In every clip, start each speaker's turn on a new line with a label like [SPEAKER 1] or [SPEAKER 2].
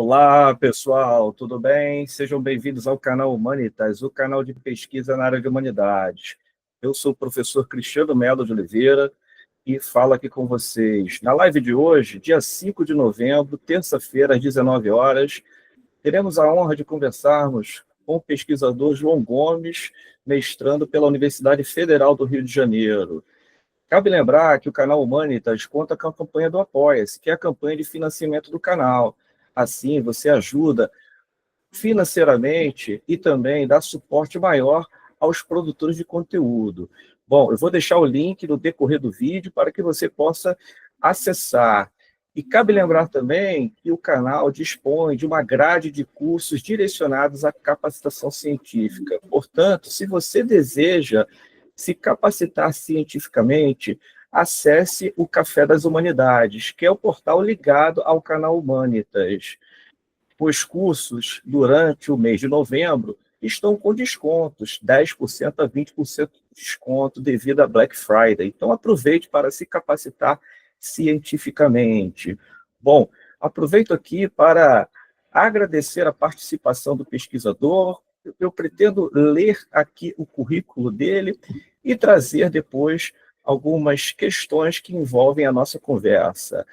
[SPEAKER 1] Olá, pessoal, tudo bem? Sejam bem-vindos ao canal Humanitas, o canal de pesquisa na área de humanidades. Eu sou o professor Cristiano Melo de Oliveira e falo aqui com vocês. Na live de hoje, dia 5 de novembro, terça-feira, às 19 horas, teremos a honra de conversarmos com o pesquisador João Gomes, mestrando pela Universidade Federal do Rio de Janeiro. Cabe lembrar que o canal Humanitas conta com a campanha do Apoia-se, que é a campanha de financiamento do canal. Assim, você ajuda financeiramente e também dá suporte maior aos produtores de conteúdo. Bom, eu vou deixar o link no decorrer do vídeo para que você possa acessar. E cabe lembrar também que o canal dispõe de uma grade de cursos direcionados à capacitação científica. Portanto, se você deseja se capacitar cientificamente, acesse o Café das Humanidades, que é o portal ligado ao canal Humanitas. Os cursos, durante o mês de novembro, estão com descontos, 10% a 20% de desconto devido a Black Friday. Então, aproveite para se capacitar cientificamente. Bom, aproveito aqui para agradecer a participação do pesquisador. Eu pretendo ler aqui o currículo dele e trazer depois algumas questões que envolvem a nossa conversa.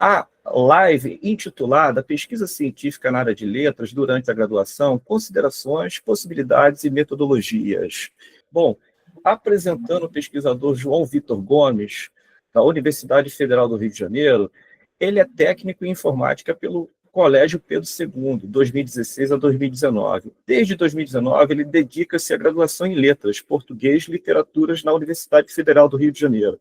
[SPEAKER 1] A live intitulada Pesquisa Científica na área de letras durante a graduação, considerações, possibilidades e metodologias. Bom, apresentando o pesquisador João Vitor Gomes, da Universidade Federal do Rio de Janeiro, ele é técnico em informática pelo Colégio Pedro II, 2016 a 2019. Desde 2019, ele dedica-se à graduação em letras, português e literaturas na Universidade Federal do Rio de Janeiro.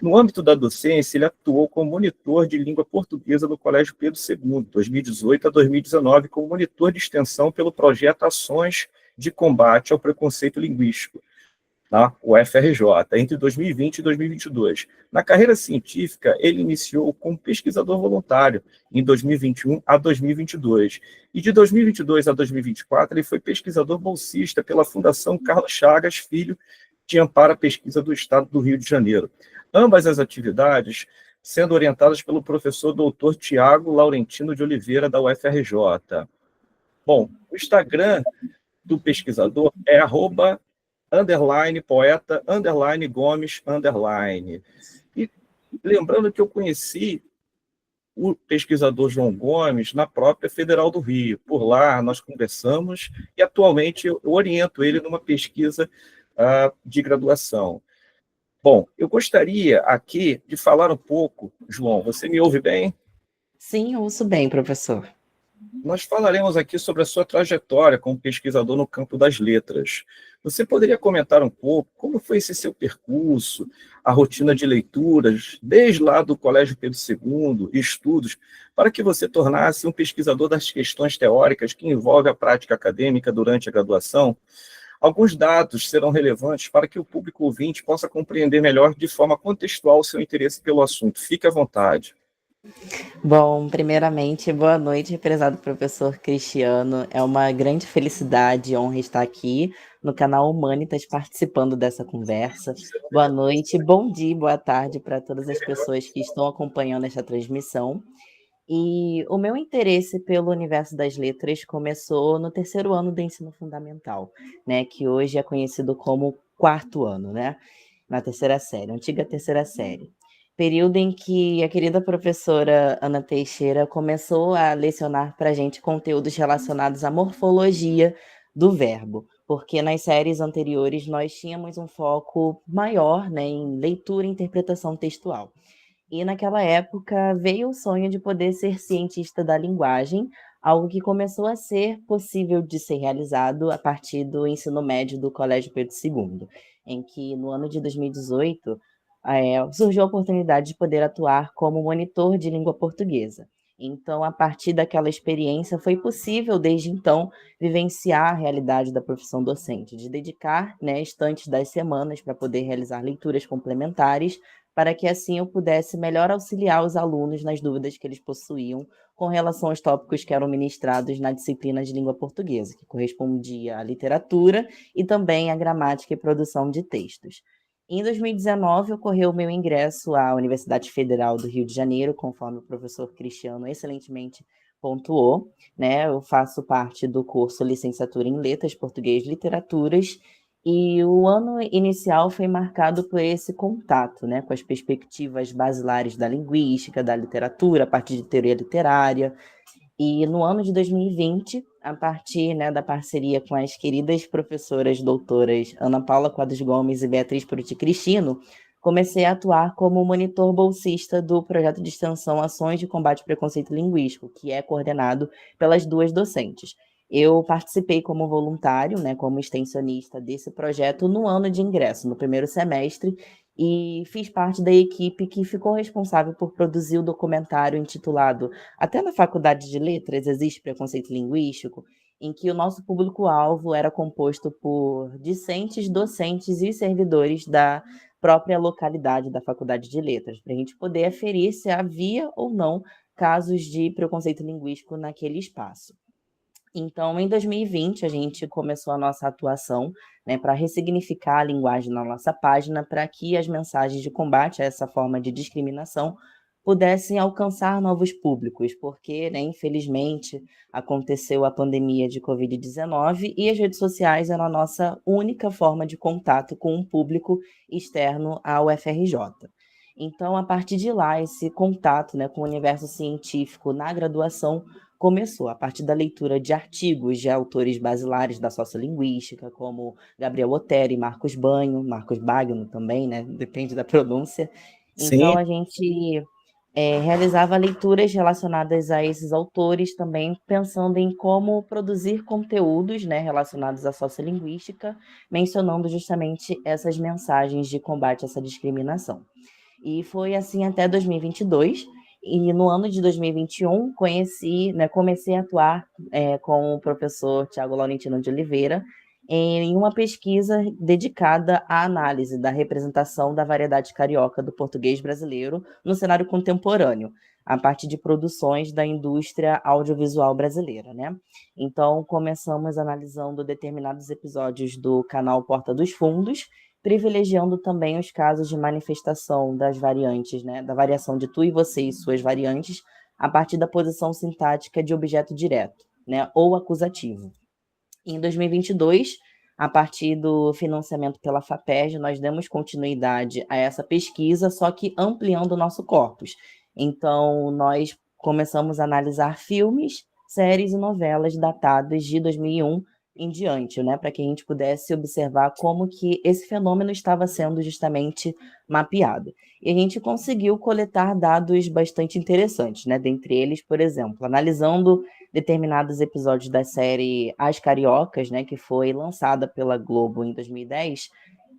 [SPEAKER 1] No âmbito da docência, ele atuou como monitor de língua portuguesa no Colégio Pedro II, 2018 a 2019, como monitor de extensão pelo projeto Ações de Combate ao Preconceito Linguístico, tá? O FRJ, entre 2020 e 2022. Na carreira científica, ele iniciou como pesquisador voluntário em 2021 a 2022. E de 2022 a 2024, ele foi pesquisador bolsista pela Fundação Carlos Chagas Filho de Amparo à Pesquisa do Estado do Rio de Janeiro. Ambas as atividades sendo orientadas pelo professor doutor Tiago Laurentino de Oliveira, da UFRJ. Bom, o Instagram do pesquisador é @poeta Gomes _. E lembrando que eu conheci o pesquisador João Gomes na própria Federal do Rio. Por lá nós conversamos e atualmente eu oriento ele numa pesquisa de graduação. Bom, eu gostaria aqui de falar um pouco, João, você me ouve bem?
[SPEAKER 2] Sim, ouço bem, professor.
[SPEAKER 1] Nós falaremos aqui sobre a sua trajetória como pesquisador no campo das letras. Você poderia comentar um pouco como foi esse seu percurso, a rotina de leituras, desde lá do Colégio Pedro II, estudos, para que você tornasse um pesquisador das questões teóricas que envolvem a prática acadêmica durante a graduação? Alguns dados serão relevantes para que o público ouvinte possa compreender melhor de forma contextual o seu interesse pelo assunto. Fique à vontade.
[SPEAKER 2] Bom, primeiramente, boa noite, prezado professor Cristiano. É uma grande felicidade e honra estar aqui no canal Humanitas participando dessa conversa. Boa noite, bom dia, boa tarde para todas as pessoas que estão acompanhando esta transmissão. E o meu interesse pelo universo das letras começou no terceiro ano do ensino fundamental, né, que hoje é conhecido como quarto ano, né, na terceira série, antiga terceira série. Período em que a querida professora Ana Teixeira começou a lecionar para a gente conteúdos relacionados à morfologia do verbo, porque nas séries anteriores nós tínhamos um foco maior, né, em leitura e interpretação textual. E naquela época veio o sonho de poder ser cientista da linguagem, algo que começou a ser possível de ser realizado a partir do ensino médio do Colégio Pedro II, em que no ano de 2018 surgiu a oportunidade de poder atuar como monitor de língua portuguesa. Então, a partir daquela experiência, foi possível, desde então, vivenciar a realidade da profissão docente, de dedicar, né, estantes das semanas para poder realizar leituras complementares, para que assim eu pudesse melhor auxiliar os alunos nas dúvidas que eles possuíam com relação aos tópicos que eram ministrados na disciplina de língua portuguesa, que correspondia à literatura e também à gramática e produção de textos. Em 2019, ocorreu o meu ingresso à Universidade Federal do Rio de Janeiro, conforme o professor Cristiano excelentemente pontuou, né? Eu faço parte do curso Licenciatura em Letras, Português e Literaturas, e o ano inicial foi marcado por esse contato, né, com as perspectivas basilares da linguística, da literatura, a partir de teoria literária. E no ano de 2020, a partir, né, da parceria com as queridas professoras doutoras Ana Paula Quadros Gomes e Beatriz Puruti Cristino, comecei a atuar como monitor bolsista do projeto de extensão Ações de Combate ao Preconceito Linguístico, que é coordenado pelas duas docentes. Eu participei como voluntário, né, como extensionista desse projeto no ano de ingresso, no primeiro semestre, e fiz parte da equipe que ficou responsável por produzir o documentário intitulado Até na Faculdade de Letras existe preconceito linguístico, em que o nosso público-alvo era composto por discentes, docentes e servidores da própria localidade da Faculdade de Letras, para a gente poder aferir se havia ou não casos de preconceito linguístico naquele espaço. Então, em 2020, a gente começou a nossa atuação, né, para ressignificar a linguagem na nossa página, para que as mensagens de combate a essa forma de discriminação pudessem alcançar novos públicos, porque, né, infelizmente, aconteceu a pandemia de Covid-19 e as redes sociais eram a nossa única forma de contato com um público externo ao FRJ. Então, a partir de lá, esse contato, né, com o universo científico na graduação começou a partir da leitura de artigos de autores basilares da sociolinguística, como Gabriel Otero e Marcos Bagno também, né? Depende da pronúncia. Então,
[SPEAKER 1] Sim,
[SPEAKER 2] a gente realizava leituras relacionadas a esses autores também, pensando em como produzir conteúdos, né, relacionados à sociolinguística, mencionando justamente essas mensagens de combate a essa discriminação. E foi assim até 2022. E no ano de 2021, comecei a atuar com o professor Tiago Laurentino de Oliveira em uma pesquisa dedicada à análise da representação da variedade carioca do português brasileiro no cenário contemporâneo, a partir de produções da indústria audiovisual brasileira, né? Então, começamos analisando determinados episódios do canal Porta dos Fundos, privilegiando também os casos de manifestação das variantes, né, da variação de tu e você e suas variantes, a partir da posição sintática de objeto direto, né, ou acusativo. Em 2022, a partir do financiamento pela FAPERJ, nós demos continuidade a essa pesquisa, só que ampliando o nosso corpus. Então, nós começamos a analisar filmes, séries e novelas datadas de 2001 em diante, né, para que a gente pudesse observar como que esse fenômeno estava sendo justamente mapeado. E a gente conseguiu coletar dados bastante interessantes, né, dentre eles, por exemplo, analisando determinados episódios da série As Cariocas, né, que foi lançada pela Globo em 2010,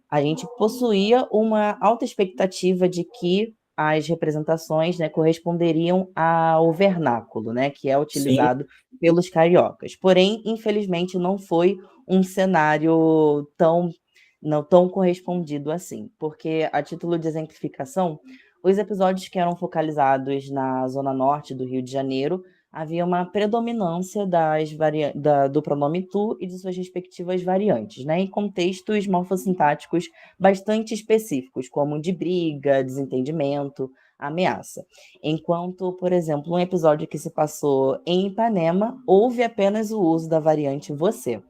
[SPEAKER 2] a gente possuía uma alta expectativa de que as representações, né, corresponderiam ao vernáculo, né, que é
[SPEAKER 1] sim.
[SPEAKER 2] utilizado pelos cariocas. Porém, infelizmente, não foi um cenário não tão correspondido assim, porque a título de exemplificação, os episódios que eram focalizados na zona norte do Rio de Janeiro havia uma predominância do pronome tu e de suas respectivas variantes, né, em contextos morfossintáticos bastante específicos, como de briga, desentendimento, ameaça. Enquanto, por exemplo, um episódio que se passou em Ipanema, houve apenas o uso da variante você.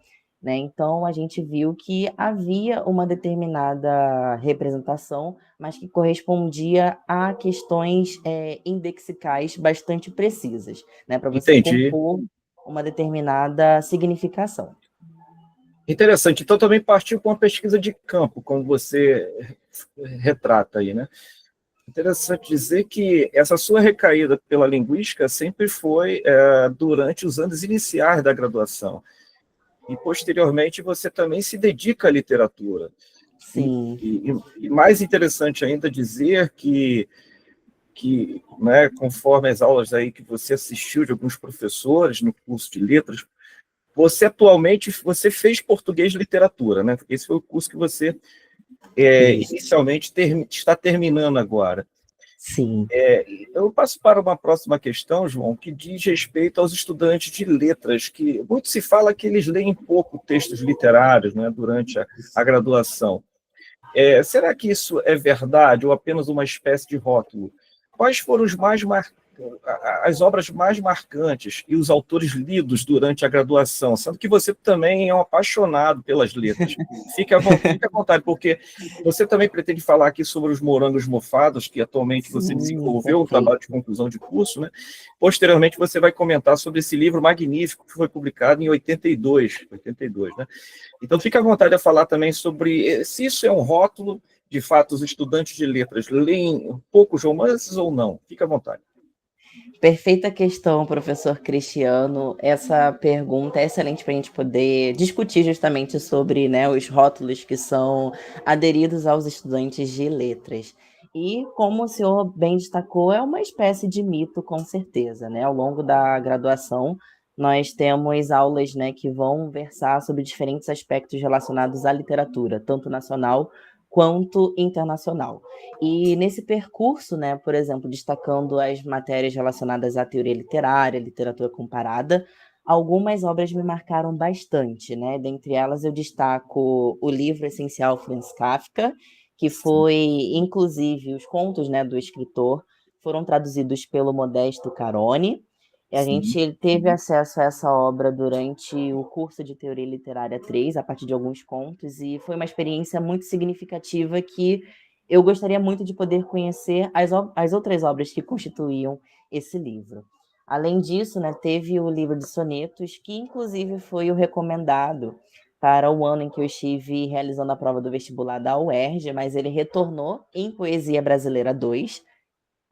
[SPEAKER 2] Né? Então, a gente viu que havia uma determinada representação, mas que correspondia a questões indexicais bastante precisas, né? Para você
[SPEAKER 1] Entendi.
[SPEAKER 2] compor uma determinada significação.
[SPEAKER 1] Interessante. Então, também partiu com uma pesquisa de campo, como você retrata aí, né? Interessante dizer que essa sua recaída pela linguística sempre foi durante os anos iniciais da graduação. E, posteriormente, você também se dedica à literatura. E,
[SPEAKER 2] Sim.
[SPEAKER 1] e mais interessante ainda dizer que né, conforme as aulas aí que você assistiu de alguns professores no curso de letras, você atualmente você fez português de literatura, né? Esse foi o curso que você
[SPEAKER 2] Isso.
[SPEAKER 1] inicialmente está terminando agora.
[SPEAKER 2] Sim.
[SPEAKER 1] Eu passo para uma próxima questão, João, que diz respeito aos estudantes de letras, que muito se fala que eles leem pouco textos literários, né, durante a graduação. Será que isso é verdade ou apenas uma espécie de rótulo? Quais foram os mais as obras mais marcantes e os autores lidos durante a graduação, sendo que você também é um apaixonado pelas letras. Fique à vontade, porque você também pretende falar aqui sobre os morangos mofados, que atualmente você desenvolveu, um trabalho de conclusão de curso, né? Posteriormente, você vai comentar sobre esse livro magnífico que foi publicado em 82, né? Então, fique à vontade a falar também sobre se isso é um rótulo. De fato, os estudantes de letras leem poucos romances ou não? Fique à vontade.
[SPEAKER 2] Perfeita questão, professor Cristiano. Essa pergunta é excelente para a gente poder discutir justamente sobre, né, os rótulos que são aderidos aos estudantes de letras. E, como o senhor bem destacou, é uma espécie de mito, com certeza, né? Ao longo da graduação, nós temos aulas, né, que vão versar sobre diferentes aspectos relacionados à literatura, tanto nacional quanto internacional. E nesse percurso, né, por exemplo, destacando as matérias relacionadas à teoria literária, literatura comparada, algumas obras me marcaram bastante, né? Dentre elas eu destaco o livro essencial Franz Kafka, que foi, inclusive, os contos, né, do escritor foram traduzidos pelo Modesto Carone. E a gente teve acesso a essa obra durante o curso de Teoria Literária 3, a partir de alguns contos, e foi uma experiência muito significativa que eu gostaria muito de poder conhecer as outras obras que constituíam esse livro. Além disso, né, teve o livro de sonetos, que inclusive foi o recomendado para o ano em que eu estive realizando a prova do vestibular da UERJ, mas ele retornou em Poesia Brasileira 2,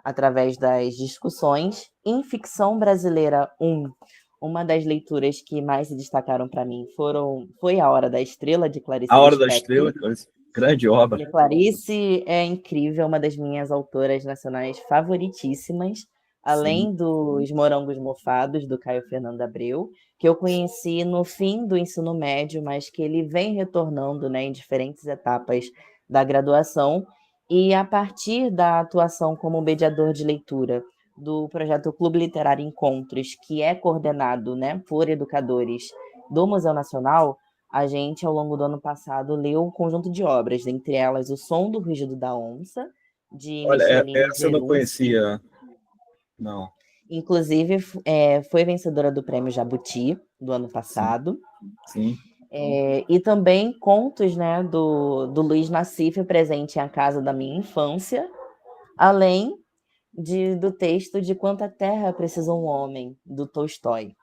[SPEAKER 2] através das discussões. Em Ficção Brasileira 1, uma das leituras que mais se destacaram para mim foi A Hora da Estrela, de Clarice
[SPEAKER 1] A Hora da
[SPEAKER 2] Lispector.
[SPEAKER 1] Estrela, grande obra.
[SPEAKER 2] E Clarice é incrível, uma das minhas autoras nacionais favoritíssimas, além dos Morangos Mofados, do Caio Fernando Abreu, que eu conheci no fim do ensino médio, mas que ele vem retornando, né, em diferentes etapas da graduação, e a partir da atuação como mediador de leitura do projeto Clube Literário Encontros, que é coordenado, né, por educadores do Museu Nacional, a gente, ao longo do ano passado, leu um conjunto de obras, dentre elas O Som do Rugido da Onça, de
[SPEAKER 1] Olha,
[SPEAKER 2] Micheline
[SPEAKER 1] essa eu não
[SPEAKER 2] Zerunsky.
[SPEAKER 1] conhecia, não.
[SPEAKER 2] Inclusive, foi vencedora do Prêmio Jabuti, do ano passado.
[SPEAKER 1] Sim.
[SPEAKER 2] E também contos, né, do Luiz Nassif, presente em A Casa da Minha Infância, além do texto de Quanta Terra Precisa um Homem, do Tolstói.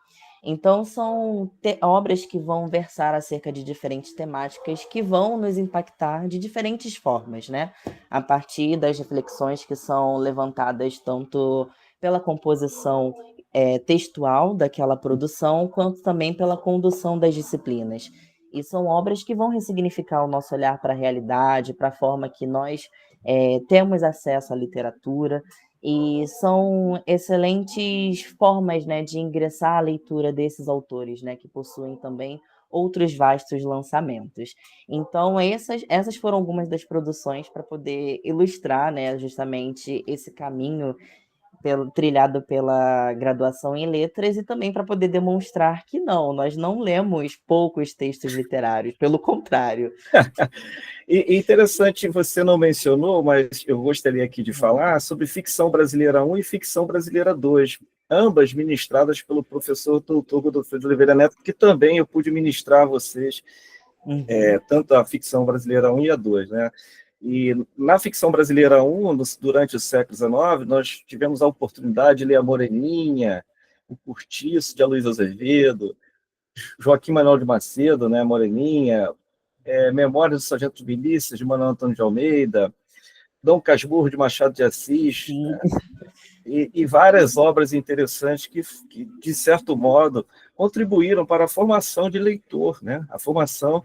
[SPEAKER 2] Então, são obras que vão versar acerca de diferentes temáticas que vão nos impactar de diferentes formas, né? A partir das reflexões que são levantadas tanto pela composição textual daquela produção, quanto também pela condução das disciplinas. E são obras que vão ressignificar o nosso olhar para a realidade, para a forma que nós temos acesso à literatura, e são excelentes formas, né, de ingressar à leitura desses autores, né, que possuem também outros vastos lançamentos. Então, essas foram algumas das produções para poder ilustrar, né, justamente esse caminho trilhado pela graduação em letras, e também para poder demonstrar que não, nós não lemos poucos textos literários, pelo contrário.
[SPEAKER 1] E interessante, você não mencionou, mas eu gostaria aqui de falar sobre Ficção Brasileira 1 e Ficção Brasileira 2, ambas ministradas pelo professor Doutor Godofredo de Oliveira Neto, que também eu pude ministrar a vocês, tanto a Ficção Brasileira 1 e a 2, né? E na Ficção Brasileira 1, durante o século XIX, nós tivemos a oportunidade de ler a Moreninha, o Cortiço, de Aloysio Azevedo, Joaquim Manuel de Macedo, né, Moreninha, Memórias do Sargento de Milícias, de Manuel Antônio de Almeida, Dom Casmurro, de Machado de Assis, né, e várias obras interessantes que, de certo modo, contribuíram para a formação de leitor, né, a formação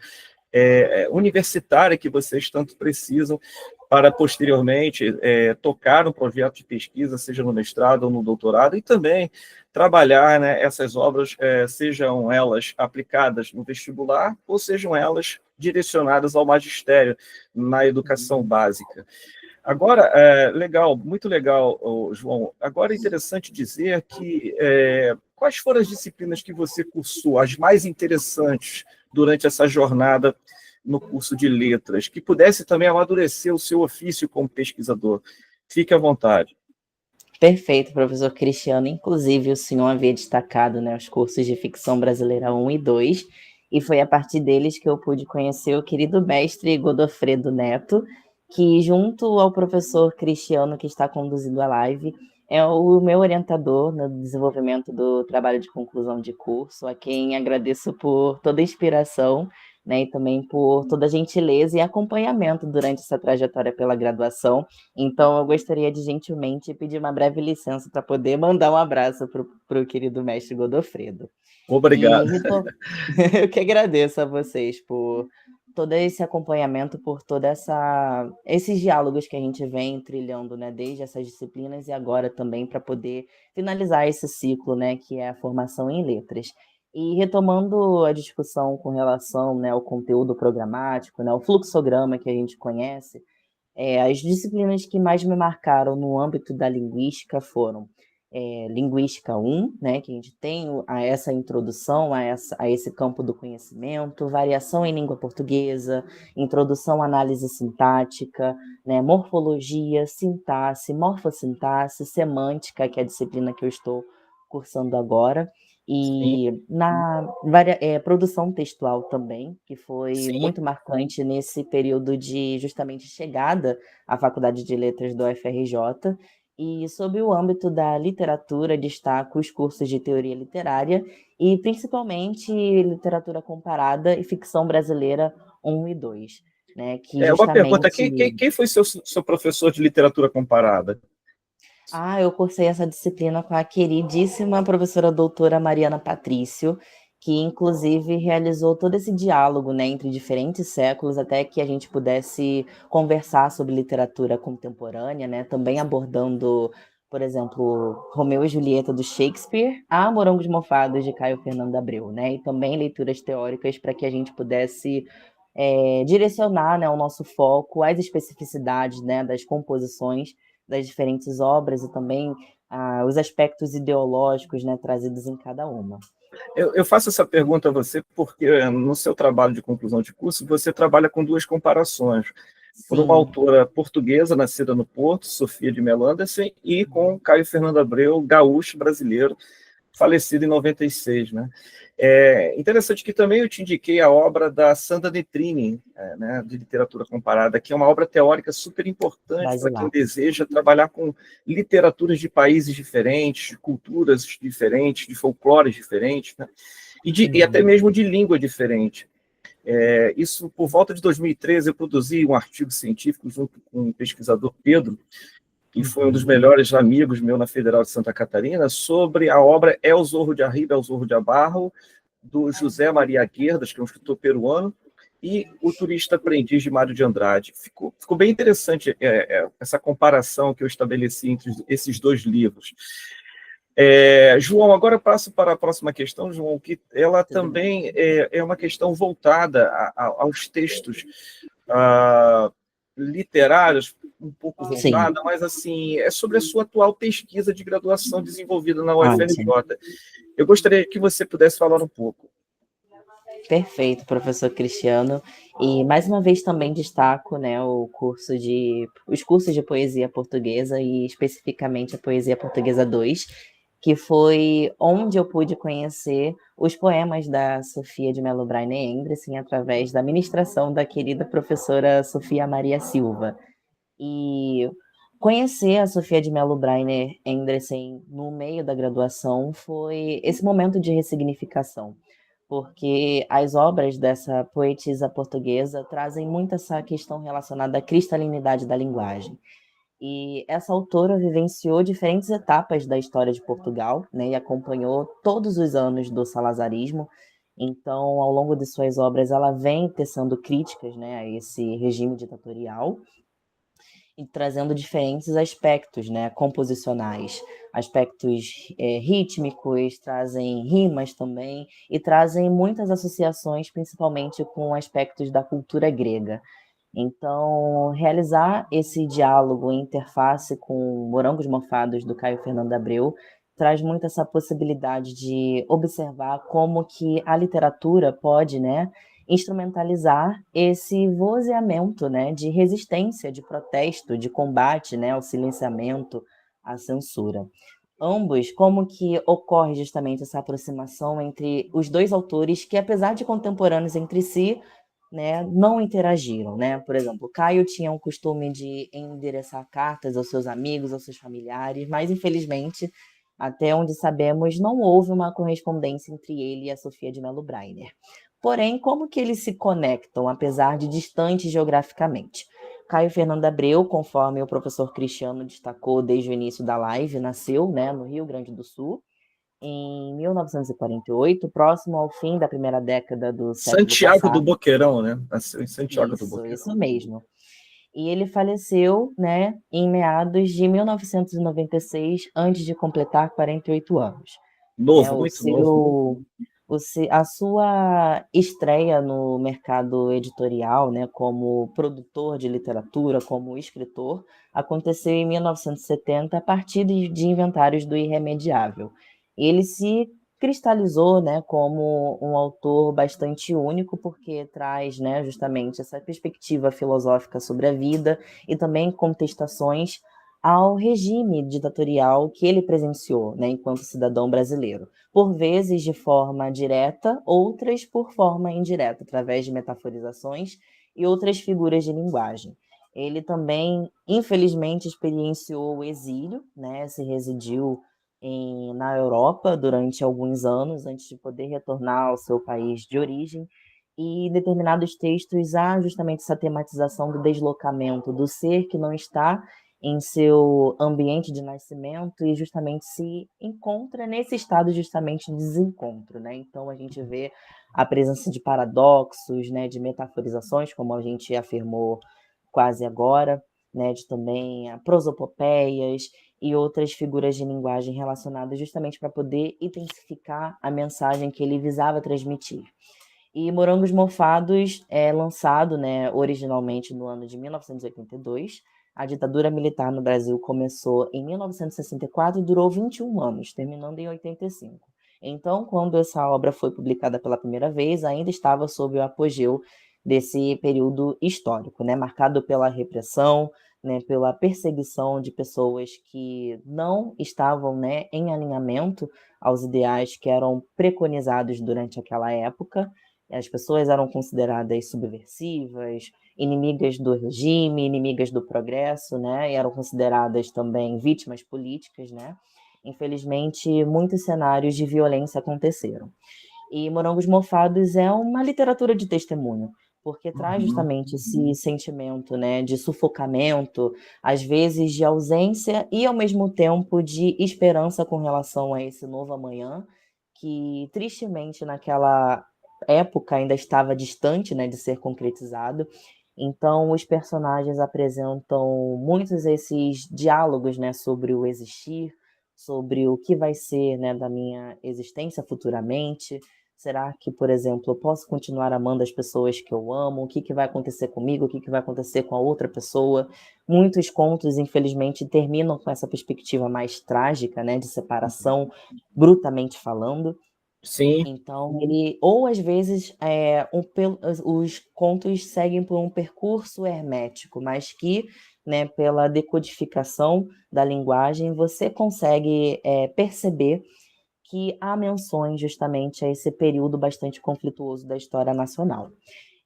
[SPEAKER 1] universitária que vocês tanto precisam para, posteriormente, tocar um projeto de pesquisa, seja no mestrado ou no doutorado, e também trabalhar, né, essas obras, sejam elas aplicadas no vestibular ou sejam elas direcionadas ao magistério, na educação básica. Agora, legal, muito legal, João. Agora é interessante dizer que quais foram as disciplinas que você cursou, as mais interessantes durante essa jornada no curso de letras, que pudesse também amadurecer o seu ofício como pesquisador. Fique à vontade.
[SPEAKER 2] Perfeito, professor Cristiano. Inclusive, o senhor havia destacado, né, os cursos de ficção brasileira 1 e 2, e foi a partir deles que eu pude conhecer o querido mestre Godofredo Neto, que, junto ao professor Cristiano, que está conduzindo a live, é o meu orientador no desenvolvimento do trabalho de conclusão de curso, a quem agradeço por toda a inspiração, né, e também por toda a gentileza e acompanhamento durante essa trajetória pela graduação. Então, eu gostaria de gentilmente pedir uma breve licença para poder mandar um abraço para o querido mestre Godofredo.
[SPEAKER 1] Obrigado.
[SPEAKER 2] E eu que agradeço a vocês por todo esse acompanhamento, por esses diálogos que a gente vem trilhando, né, desde essas disciplinas e agora também para poder finalizar esse ciclo, né, que é a formação em letras. E retomando a discussão com relação, né, ao conteúdo programático, né, o fluxograma que a gente conhece, as disciplinas que mais me marcaram no âmbito da linguística foram Linguística 1, né, que a gente tem essa introdução a esse campo do conhecimento, variação em língua portuguesa, introdução à análise sintática, né, morfologia, sintaxe, morfossintaxe, semântica, que é a disciplina que eu estou cursando agora,
[SPEAKER 1] Sim,
[SPEAKER 2] e na produção textual também, que foi
[SPEAKER 1] sim.
[SPEAKER 2] muito marcante nesse período de justamente chegada à Faculdade de Letras do UFRJ. E sob o âmbito da literatura, destaco os cursos de teoria literária e principalmente literatura comparada e ficção brasileira 1 e 2, né, que
[SPEAKER 1] Uma pergunta,
[SPEAKER 2] justamente
[SPEAKER 1] quem foi seu professor de literatura comparada?
[SPEAKER 2] eu cursei essa disciplina com a queridíssima professora doutora Mariana Patrício, que inclusive realizou todo esse diálogo, né, entre diferentes séculos, até que a gente pudesse conversar sobre literatura contemporânea, né, também abordando, por exemplo, Romeu e Julieta do Shakespeare, a Morangos Mofados de Caio Fernando Abreu, né, e também leituras teóricas para que a gente pudesse direcionar, né, o nosso foco às especificidades, né, das composições das diferentes obras e também os aspectos ideológicos, né, trazidos em cada uma.
[SPEAKER 1] Eu faço essa pergunta a você porque no seu trabalho de conclusão de curso você trabalha com duas comparações, por uma
[SPEAKER 2] Sim.
[SPEAKER 1] autora portuguesa nascida no Porto, Sofia de Mello Anderson, e com Caio Fernando Abreu, gaúcho brasileiro, falecido em 96, né? É interessante que também eu te indiquei a obra da Sandra Netrini, né, de literatura comparada, que é uma obra teórica super importante para quem
[SPEAKER 2] Basilar.
[SPEAKER 1] deseja trabalhar com literaturas de países diferentes, de culturas diferentes, de folclores diferentes, né? E até mesmo de língua diferente. Isso, por volta de 2013, eu produzi um artigo científico junto com o pesquisador Pedro, que foi um dos melhores amigos meu na Federal de Santa Catarina, sobre a obra El Zorro de Arriba, El Zorro de Abarro, do José Maria Guerdas, que é um escritor peruano, e O Turista Aprendiz, de Mário de Andrade. Ficou bem interessante essa comparação que eu estabeleci entre esses dois livros. João, agora eu passo para a próxima questão, João, que ela também é uma questão voltada aos textos literários, um pouco
[SPEAKER 2] Sim.
[SPEAKER 1] voltada, mas assim, é sobre a sua atual pesquisa de graduação desenvolvida na
[SPEAKER 2] Ótimo.
[SPEAKER 1] UFRJ. Eu gostaria que você pudesse falar um pouco.
[SPEAKER 2] Perfeito, professor Cristiano. E mais uma vez também destaco, né, os cursos de poesia portuguesa e especificamente a poesia portuguesa 2, que foi onde eu pude conhecer os poemas da Sofia de Mello Braine Endressin através da ministração da querida professora Sofia Maria Silva. E conhecer a Sofia de Mello Braine Endressin no meio da graduação foi esse momento de ressignificação, porque as obras dessa poetisa portuguesa trazem muito essa questão relacionada à cristalinidade da linguagem. E essa autora vivenciou diferentes etapas da história de Portugal, né, e acompanhou todos os anos do salazarismo. Então, ao longo de suas obras, ela vem tecendo críticas, né, a esse regime ditatorial e trazendo diferentes aspectos, né, composicionais, aspectos rítmicos, trazem rimas também e trazem muitas associações, principalmente com aspectos da cultura grega. Então, realizar esse diálogo em interface com Morangos Mofados do Caio Fernando Abreu traz muito essa possibilidade de observar como que a literatura pode, né, instrumentalizar esse vozeamento, né, de resistência, de protesto, de combate, né, ao silenciamento, à censura. Ambos, como que ocorre justamente essa aproximação entre os dois autores que, apesar de contemporâneos entre si, né, não interagiram, né? Por exemplo, Caio tinha o costume de endereçar cartas aos seus amigos, aos seus familiares, mas infelizmente, até onde sabemos, não houve uma correspondência entre ele e a Sofia de Mello Breiner. Porém, como que eles se conectam, apesar de distantes geograficamente? Caio Fernando Abreu, conforme o professor Cristiano destacou desde o início da live, nasceu, né, no Rio Grande do Sul, em 1948, próximo ao fim da primeira década do século
[SPEAKER 1] Santiago do
[SPEAKER 2] passado.
[SPEAKER 1] Boqueirão, né? Nasceu em Santiago do
[SPEAKER 2] Isso
[SPEAKER 1] Boqueirão.
[SPEAKER 2] mesmo. E ele faleceu, né, em meados de 1996, antes de completar 48 anos. Né,
[SPEAKER 1] Novo, muito novo.
[SPEAKER 2] a sua estreia no mercado editorial, né, como produtor de literatura, como escritor, aconteceu em 1970, a partir de Inventários do Irremediável. Ele se cristalizou, né, como um autor bastante único, porque traz, né, justamente essa perspectiva filosófica sobre a vida e também contestações ao regime ditatorial que ele presenciou, né, enquanto cidadão brasileiro, por vezes de forma direta, outras por forma indireta, através de metaforizações e outras figuras de linguagem. Ele também, infelizmente, experienciou o exílio, né, se residiu na Europa durante alguns anos, antes de poder retornar ao seu país de origem, e em determinados textos há justamente essa tematização do deslocamento do ser que não está em seu ambiente de nascimento e justamente se encontra nesse estado justamente de desencontro, né? Então a gente vê a presença de paradoxos, né, de metaforizações, como a gente afirmou quase agora, né, de também prosopopeias e outras figuras de linguagem relacionadas justamente para poder intensificar a mensagem que ele visava transmitir. E Morangos Mofados é lançado, né, originalmente no ano de 1982. A ditadura militar no Brasil começou em 1964 e durou 21 anos, terminando em 85. Então, quando essa obra foi publicada pela primeira vez, ainda estava sob o apogeu desse período histórico, né, marcado pela repressão, né, pela perseguição de pessoas que não estavam, né, em alinhamento aos ideais que eram preconizados durante aquela época. As pessoas eram consideradas subversivas, inimigas do regime, inimigas do progresso, né? E eram consideradas também vítimas políticas, né? Infelizmente, muitos cenários de violência aconteceram. E Morangos Mofados é uma literatura de testemunho, porque traz
[SPEAKER 1] Uhum.
[SPEAKER 2] justamente esse sentimento, né, de sufocamento, às vezes de ausência e ao mesmo tempo de esperança com relação a esse novo amanhã, que tristemente naquela época ainda estava distante, né, de ser concretizado. Então os personagens apresentam muitos esses diálogos, né, sobre o existir, sobre o que vai ser, né, da minha existência futuramente. Será que, por exemplo, eu posso continuar amando as pessoas que eu amo? O que que vai acontecer comigo? O que que vai acontecer com a outra pessoa? Muitos contos, infelizmente, terminam com essa perspectiva mais trágica, né, de separação, brutamente falando.
[SPEAKER 1] Sim.
[SPEAKER 2] Então, ou às vezes os contos seguem por um percurso hermético, mas que, né, pela decodificação da linguagem, você consegue perceber que há menções justamente a esse período bastante conflituoso da história nacional.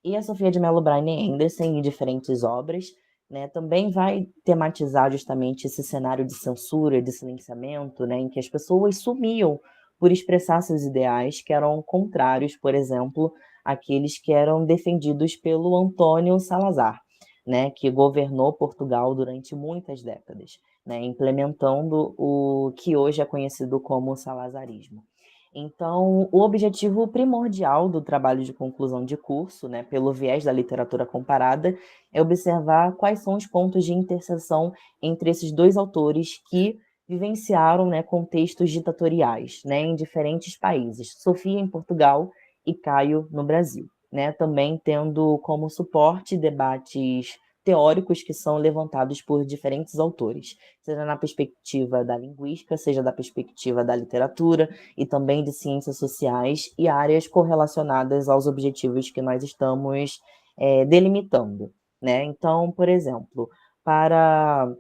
[SPEAKER 2] E a Sofia de Mello Bryan Anderson, em diferentes obras, né, também vai tematizar justamente esse cenário de censura, de silenciamento, né, em que as pessoas sumiam por expressar seus ideais que eram contrários, por exemplo, àqueles que eram defendidos pelo Antônio Salazar, né, que governou Portugal durante muitas décadas, né, implementando o que hoje é conhecido como salazarismo. Então, o objetivo primordial do trabalho de conclusão de curso, né, pelo viés da literatura comparada, é observar quais são os pontos de interseção entre esses dois autores que vivenciaram, né, contextos ditatoriais, né, em diferentes países, Sofia em Portugal e Caio no Brasil, né, também tendo como suporte debates teóricos que são levantados por diferentes autores, seja na perspectiva da linguística, seja da perspectiva da literatura, e também de ciências sociais e áreas correlacionadas aos objetivos que nós estamos delimitando, né? Então, por exemplo, para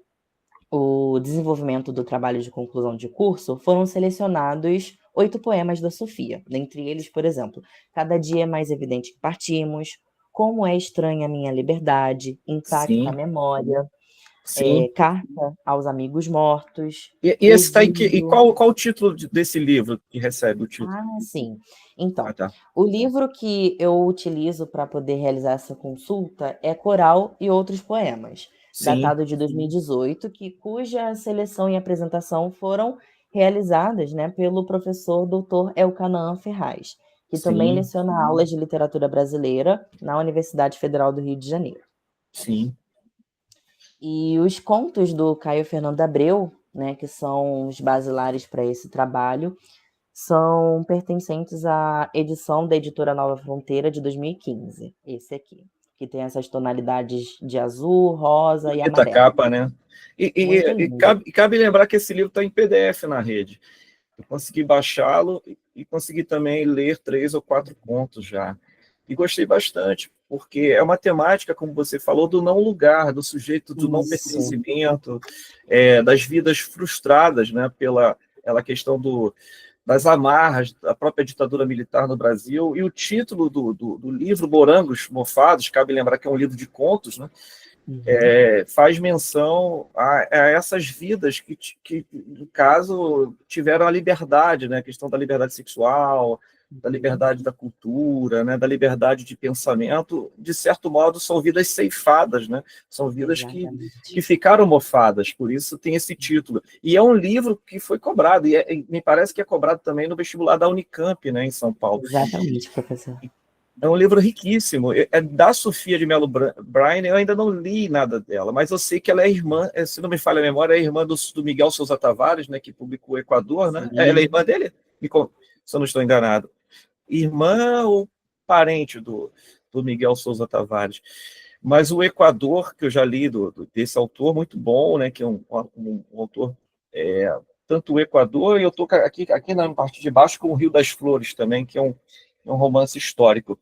[SPEAKER 2] o desenvolvimento do trabalho de conclusão de curso, foram selecionados 8 poemas da Sofia. Dentre eles, por exemplo, Cada dia é mais evidente que partimos, Como é estranha a minha liberdade, Intacta a
[SPEAKER 1] Sim,
[SPEAKER 2] memória,
[SPEAKER 1] sim.
[SPEAKER 2] Carta aos amigos mortos,
[SPEAKER 1] E esse tá em que, e
[SPEAKER 2] Exílio.
[SPEAKER 1] qual o título desse livro que recebe o título?
[SPEAKER 2] Ah, sim.
[SPEAKER 1] Ah,
[SPEAKER 2] Então,
[SPEAKER 1] tá.
[SPEAKER 2] o livro que eu utilizo para poder realizar essa consulta é Coral e Outros Poemas,
[SPEAKER 1] Sim,
[SPEAKER 2] datado de 2018, cuja seleção e apresentação foram realizadas, né, pelo professor Dr. Elcanaan Ferraz, que também
[SPEAKER 1] sim,
[SPEAKER 2] leciona aulas de literatura brasileira na Universidade Federal do Rio de Janeiro.
[SPEAKER 1] sim.
[SPEAKER 2] E os contos do Caio Fernando Abreu, né, que são os basilares para esse trabalho, são pertencentes à edição da editora Nova Fronteira de 2015, esse aqui, que tem essas tonalidades de azul, rosa e
[SPEAKER 1] Bonita
[SPEAKER 2] amarelo.
[SPEAKER 1] capa, né?
[SPEAKER 2] Muito
[SPEAKER 1] E
[SPEAKER 2] lindo.
[SPEAKER 1] cabe lembrar que esse livro está em PDF na rede. Eu consegui baixá-lo e consegui também ler 3 ou 4 contos já. E gostei bastante, porque é uma temática, como você falou, do não lugar, do sujeito do não
[SPEAKER 2] Isso,
[SPEAKER 1] pertencimento, das vidas frustradas, né, pela questão das amarras da própria ditadura militar no Brasil. E o título do livro, Morangos Mofados, cabe lembrar que é um livro de contos, né,
[SPEAKER 2] uhum,
[SPEAKER 1] faz menção a essas vidas que, no caso, tiveram a liberdade, né? A questão da liberdade sexual, da
[SPEAKER 2] uhum,
[SPEAKER 1] liberdade da cultura, né? Da liberdade de pensamento, de certo modo, são vidas ceifadas, né? São vidas que
[SPEAKER 2] exatamente.
[SPEAKER 1] ficaram mofadas, por isso tem esse título. E é um livro que foi cobrado, e me parece que é cobrado também no vestibular da Unicamp, né, em São Paulo.
[SPEAKER 2] Exatamente, professor.
[SPEAKER 1] É um livro riquíssimo. É da Sofia de Mello Bryan, eu ainda não li nada dela, mas eu sei que ela é irmã, se não me falha a memória, é irmã do Miguel Sousa Tavares, né, que publicou o Equador, né? Ela é
[SPEAKER 2] Sim.
[SPEAKER 1] irmã dele? Se eu não estou enganado. Irmã ou parente do Miguel Sousa Tavares. Mas o Equador, que eu já li desse autor, muito bom, né, que é um autor, tanto o Equador, e eu estou aqui na parte de baixo com o Rio das Flores também, que é um romance histórico.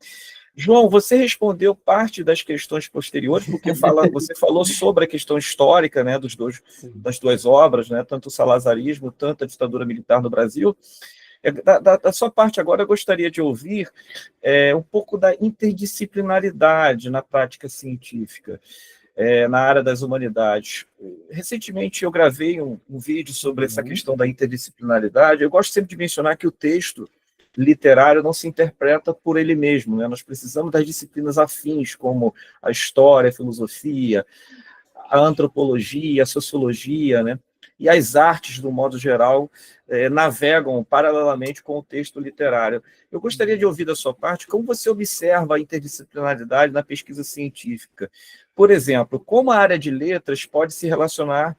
[SPEAKER 1] João, você respondeu parte das questões posteriores, porque você falou sobre a questão histórica, né,
[SPEAKER 2] Sim.
[SPEAKER 1] das duas obras, né, tanto o salazarismo, tanto a ditadura militar no Brasil. Da sua parte agora, eu gostaria de ouvir um pouco da interdisciplinaridade na prática científica, na área das humanidades. Recentemente, eu gravei um vídeo sobre essa
[SPEAKER 2] Uhum.
[SPEAKER 1] questão da interdisciplinaridade. Eu gosto sempre de mencionar que o texto literário não se interpreta por ele mesmo, né? Nós precisamos das disciplinas afins, como a história, a filosofia, a antropologia, a sociologia, né? E as artes, do modo geral, navegam paralelamente com o texto literário. Eu gostaria de ouvir da sua parte como você observa a interdisciplinaridade na pesquisa científica. Por exemplo, como a área de letras pode se relacionar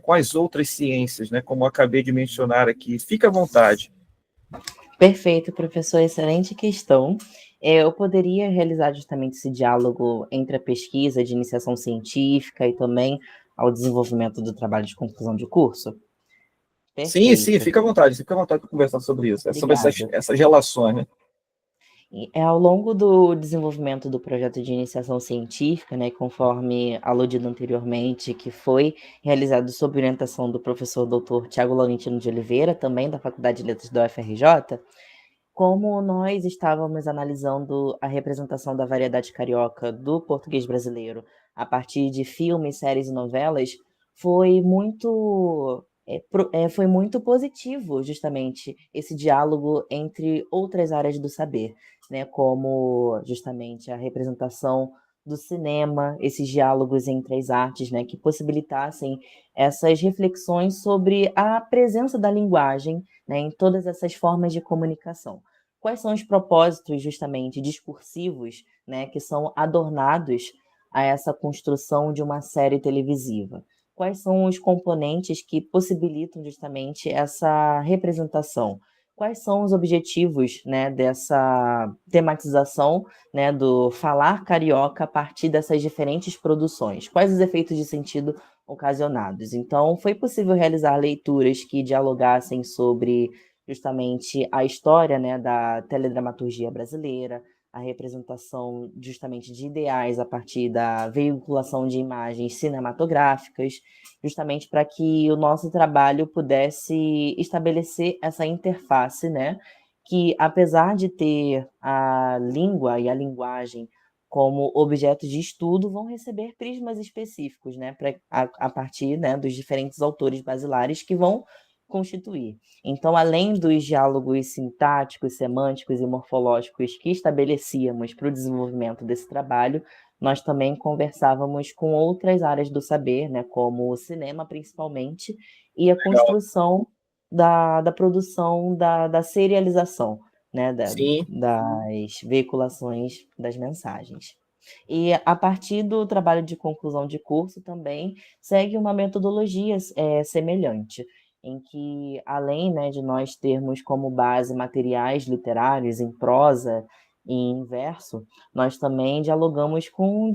[SPEAKER 1] com as outras ciências, né? Como eu acabei de mencionar aqui. Fique à vontade.
[SPEAKER 2] Perfeito, professor, excelente questão. Eu poderia realizar justamente esse diálogo entre a pesquisa de iniciação científica e também ao desenvolvimento do trabalho de conclusão de curso?
[SPEAKER 1] Sim, sim,
[SPEAKER 2] Perfeito,
[SPEAKER 1] fica à vontade para conversar sobre isso, sobre
[SPEAKER 2] obrigada.
[SPEAKER 1] essas relações, né?
[SPEAKER 2] Ao longo do desenvolvimento do projeto de iniciação científica, né, conforme aludido anteriormente, que foi realizado sob orientação do professor Dr. Tiago Laurentino de Oliveira, também da Faculdade de Letras da UFRJ, como nós estávamos analisando a representação da variedade carioca do português brasileiro a partir de filmes, séries e novelas, foi muito positivo, justamente, esse diálogo entre outras áreas do saber, né, como justamente a representação do cinema, esses diálogos entre as artes, né, que possibilitassem essas reflexões sobre a presença da linguagem, né, em todas essas formas de comunicação. Quais são os propósitos, justamente, discursivos, né, que são adornados a essa construção de uma série televisiva? Quais são os componentes que possibilitam justamente essa representação? Quais são os objetivos, né, dessa tematização, né, do falar carioca a partir dessas diferentes produções? Quais os efeitos de sentido ocasionados? Então, foi possível realizar leituras que dialogassem sobre justamente a história, né, da teledramaturgia brasileira, a representação justamente de ideais a partir da veiculação de imagens cinematográficas, justamente para que o nosso trabalho pudesse estabelecer essa interface, né? Que apesar de ter a língua e a linguagem como objeto de estudo, vão receber prismas específicos, né, a partir, né, dos diferentes autores basilares que vão constituir. Então, além dos diálogos sintáticos, semânticos e morfológicos que estabelecíamos para o desenvolvimento desse trabalho, nós também conversávamos com outras áreas do saber, né, como o cinema, principalmente, e a
[SPEAKER 1] Legal.
[SPEAKER 2] construção da produção da serialização, né,
[SPEAKER 1] Sim,
[SPEAKER 2] das veiculações das mensagens. E a partir do trabalho de conclusão de curso também segue uma metodologia semelhante, em que, além, né, de nós termos como base materiais literários em prosa e em verso, nós também dialogamos com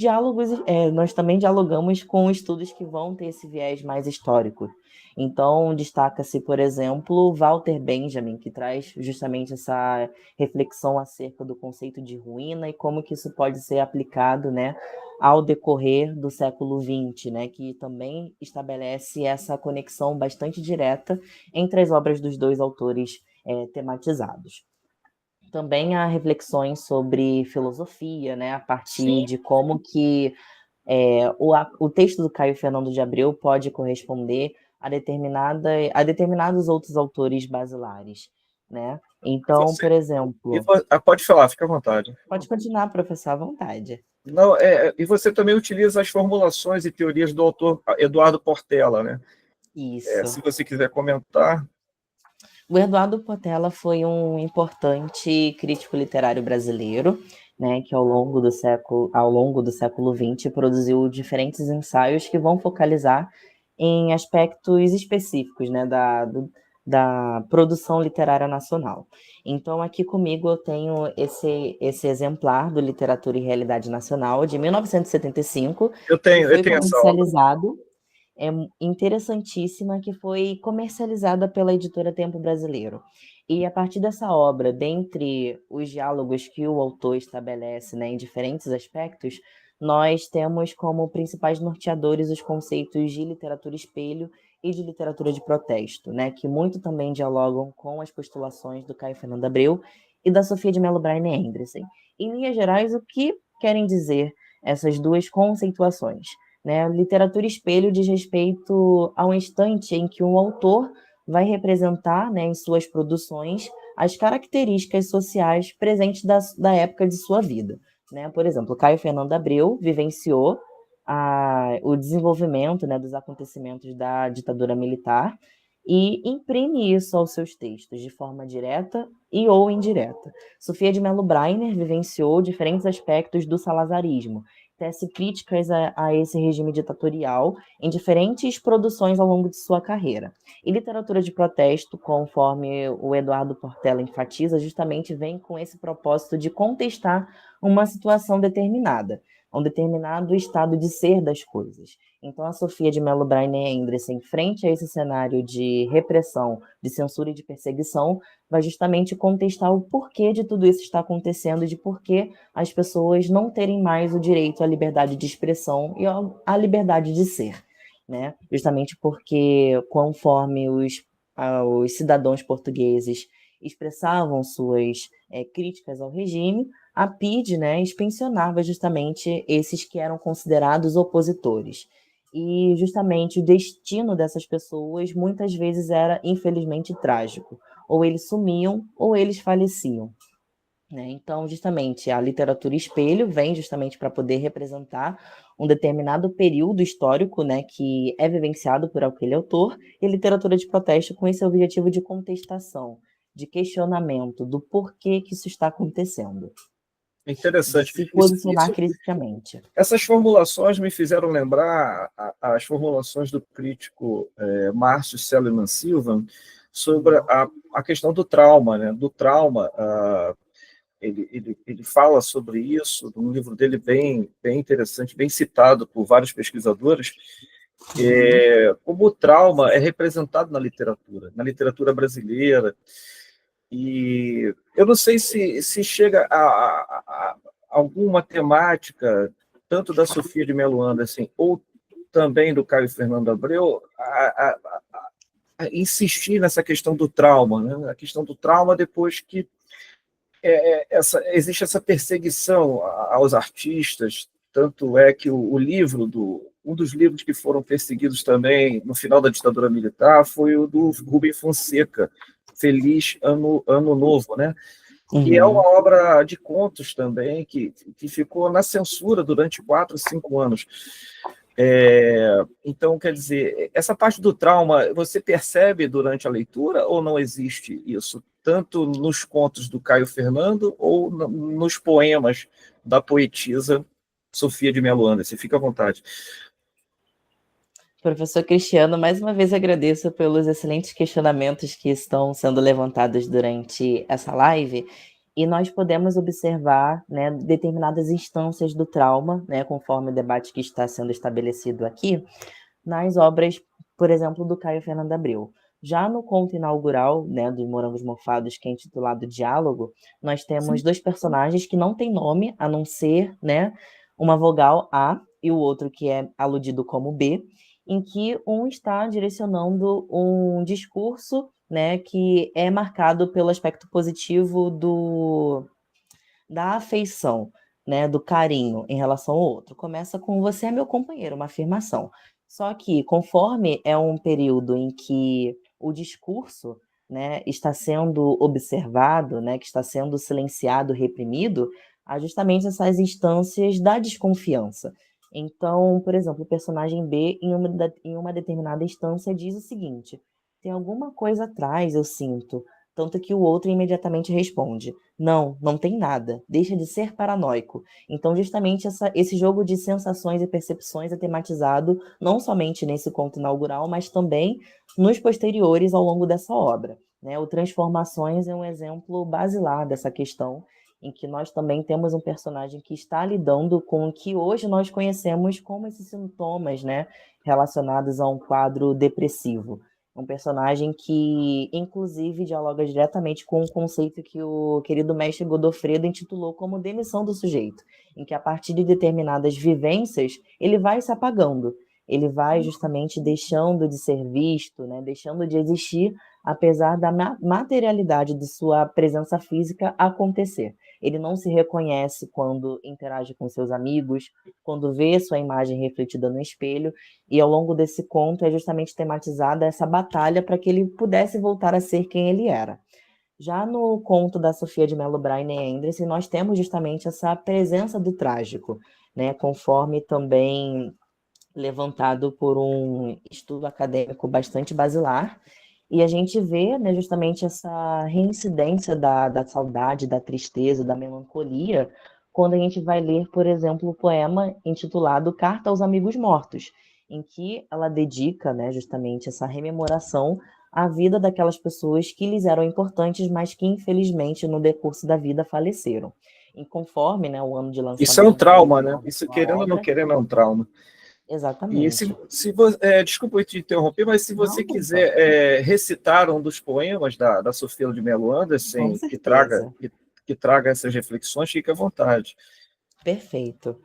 [SPEAKER 2] estudos que vão ter esse viés mais histórico. Então, destaca-se, por exemplo, Walter Benjamin, que traz justamente essa reflexão acerca do conceito de ruína e como que isso pode ser aplicado, né, ao decorrer do século XX, né, que também estabelece essa conexão bastante direta entre as obras dos dois autores tematizados. Também há reflexões sobre filosofia, né, a partir
[SPEAKER 1] sim.
[SPEAKER 2] de como que o texto do Caio Fernando de Abreu pode corresponder a determinados outros autores basilares, né? Então,
[SPEAKER 1] Você,
[SPEAKER 2] por exemplo,
[SPEAKER 1] pode falar, fica à vontade.
[SPEAKER 2] pode continuar, professor, à vontade.
[SPEAKER 1] Não, e você também utiliza as formulações e teorias do autor Eduardo Portela, né?
[SPEAKER 2] Isso.
[SPEAKER 1] Se você quiser comentar.
[SPEAKER 2] O Eduardo Portela foi um importante crítico literário brasileiro, né, que ao longo do século XX produziu diferentes ensaios que vão focalizar em aspectos específicos, né, da produção literária nacional. Então, aqui comigo eu tenho esse exemplar do Literatura e Realidade Nacional, de 1975, que
[SPEAKER 1] Eu
[SPEAKER 2] foi
[SPEAKER 1] tenho essa obra.
[SPEAKER 2] comercializado é interessantíssima, que foi comercializada pela editora Tempo Brasileiro. E a partir dessa obra, dentre os diálogos que o autor estabelece, né, em diferentes aspectos, nós temos como principais norteadores os conceitos de literatura espelho e de literatura de protesto, né, que muito também dialogam com as postulações do Caio Fernando Abreu e da Sofia de Mello Bryan Anderson. Em linhas gerais, o que querem dizer essas duas conceituações? Né? Literatura espelho diz respeito ao instante em que um autor vai representar, né, em suas produções as características sociais presentes da época de sua vida. Né? Por exemplo, Caio Fernando Abreu vivenciou o desenvolvimento, né, dos acontecimentos da ditadura militar e imprime isso aos seus textos de forma direta e ou indireta. Sofia de Mello Bryan vivenciou diferentes aspectos do salazarismo, tece críticas a esse regime ditatorial em diferentes produções ao longo de sua carreira. E literatura de protesto, conforme o Eduardo Portela enfatiza, justamente vem com esse propósito de contestar uma situação determinada, um determinado estado de ser das coisas. Então, a Sofia de Mello Bryan Anderson, frente a esse cenário de repressão, de censura e de perseguição, vai justamente contestar o porquê de tudo isso está acontecendo, de porquê as pessoas não terem mais o direito à liberdade de expressão e à liberdade de ser, né? Justamente porque, conforme os cidadãos portugueses expressavam suas críticas ao regime, a PIDE, né, expansionava justamente esses que eram considerados opositores. E justamente o destino dessas pessoas muitas vezes era, infelizmente, trágico. Ou eles sumiam ou eles faleciam. Né? Então, justamente, a literatura espelho vem justamente para poder representar um determinado período histórico, né, que é vivenciado por aquele autor, e a literatura de protesto com esse objetivo de contestação, de questionamento do porquê que isso está acontecendo, de
[SPEAKER 1] Interessante.
[SPEAKER 2] se posicionar criticamente.
[SPEAKER 1] Essas formulações me fizeram lembrar as formulações do crítico Márcio Seliman Silva sobre a questão do trauma, né? Do trauma. Ele fala sobre isso num livro dele bem interessante, bem citado por vários pesquisadores, como o trauma é representado na literatura brasileira. E eu não sei se chega a alguma temática, tanto da Sofia de Mello Anderson, ou também do Caio Fernando Abreu, a insistir nessa questão do trauma, né? A questão do trauma depois que existe essa perseguição aos artistas, tanto é que o livro um dos livros que foram perseguidos também no final da ditadura militar foi o do Rubem Fonseca, Feliz Ano Novo, né? Que é uma obra de contos também, que ficou na censura durante 4, 5 anos. Então, quer dizer, essa parte do trauma, você percebe durante a leitura ou não existe isso? Tanto nos contos do Caio Fernando ou nos poemas da poetisa Sofia de Mello Anderson? Fica à vontade.
[SPEAKER 2] Professor Cristiano, mais uma vez agradeço pelos excelentes questionamentos que estão sendo levantados durante essa live, e nós podemos observar, né, determinadas instâncias do trauma, né, conforme o debate que está sendo estabelecido aqui, nas obras, por exemplo, do Caio Fernando Abreu. Já no conto inaugural, né, dos Morangos Mofados, que é intitulado Diálogo, nós temos dois personagens que não têm nome, a não ser, né, uma vogal A e o outro que é aludido como B, em que um está direcionando um discurso, né, que é marcado pelo aspecto positivo da afeição, né, do carinho em relação ao outro. Começa com "você é meu companheiro", uma afirmação. Só que, conforme é um período em que o discurso, né, está sendo observado, né, que está sendo silenciado, reprimido, há justamente essas instâncias da desconfiança. Então, por exemplo, o personagem B, em uma determinada instância, diz o seguinte: "Tem alguma coisa atrás, eu sinto", tanto que o outro imediatamente responde: "Não, não tem nada, deixa de ser paranoico". Então, justamente esse jogo de sensações e percepções é tematizado não somente nesse conto inaugural, mas também nos posteriores ao longo dessa obra, né? O Transformações é um exemplo basilar dessa questão, em que nós também temos um personagem que está lidando com o que hoje nós conhecemos como esses sintomas, né, relacionados a um quadro depressivo. Um personagem que, inclusive, dialoga diretamente com o conceito que o querido mestre Godofredo intitulou como demissão do sujeito, em que, a partir de determinadas vivências, ele vai se apagando, ele vai justamente deixando de ser visto, né, deixando de existir, apesar da materialidade de sua presença física acontecer. Ele não se reconhece quando interage com seus amigos, quando vê sua imagem refletida no espelho, e ao longo desse conto é justamente tematizada essa batalha para que ele pudesse voltar a ser quem ele era. Já no conto da Sofia de Mello Braine Endres, nós temos justamente essa presença do trágico, né, conforme também levantado por um estudo acadêmico bastante basilar, e a gente vê, né, justamente essa reincidência da saudade, da tristeza, da melancolia, quando a gente vai ler, por exemplo, o poema intitulado Carta aos Amigos Mortos, em que ela dedica, né, justamente essa rememoração à vida daquelas pessoas que lhes eram importantes, mas que infelizmente no decurso da vida faleceram. E conforme, né, o ano de
[SPEAKER 1] Isso é um
[SPEAKER 2] lançamento
[SPEAKER 1] trauma, né? Isso,
[SPEAKER 2] da
[SPEAKER 1] querendo ou não
[SPEAKER 2] obra,
[SPEAKER 1] querendo, é um trauma. E
[SPEAKER 2] exatamente.
[SPEAKER 1] desculpa te interromper, mas se você
[SPEAKER 2] Não,
[SPEAKER 1] quiser recitar um dos poemas da Sofia de Mello
[SPEAKER 2] com
[SPEAKER 1] Anderson,
[SPEAKER 2] certeza.
[SPEAKER 1] que traga essas reflexões, fique à vontade.
[SPEAKER 2] Perfeito.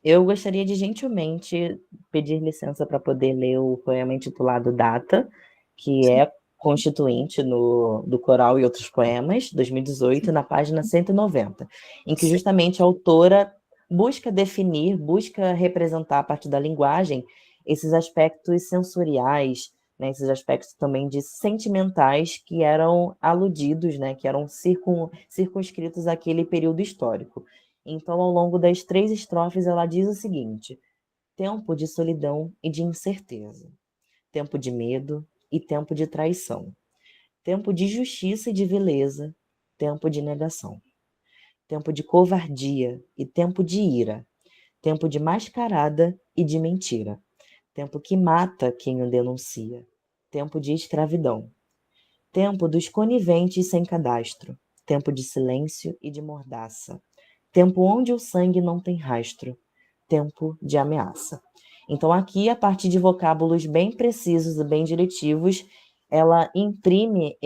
[SPEAKER 2] Eu gostaria de gentilmente pedir licença para poder ler o poema intitulado Data, que é constituinte do Coral e Outros Poemas, 2018, na página 190, em que justamente a autora busca definir, busca representar a partir da linguagem esses aspectos sensoriais, né, esses aspectos também de sentimentais que eram aludidos, né, que eram circunscritos àquele período histórico. Então, ao longo das 3 estrofes, ela diz o seguinte: tempo de solidão e de incerteza, tempo de medo e tempo de traição, tempo de justiça e de vileza, tempo de negação, tempo de covardia e tempo de ira, tempo de mascarada e de mentira, tempo que mata quem o denuncia, tempo de escravidão, tempo dos coniventes sem cadastro, tempo de silêncio e de mordaça, tempo onde o sangue não tem rastro, tempo de ameaça. Então, aqui, a partir de vocábulos bem precisos e bem diretivos, ela imprime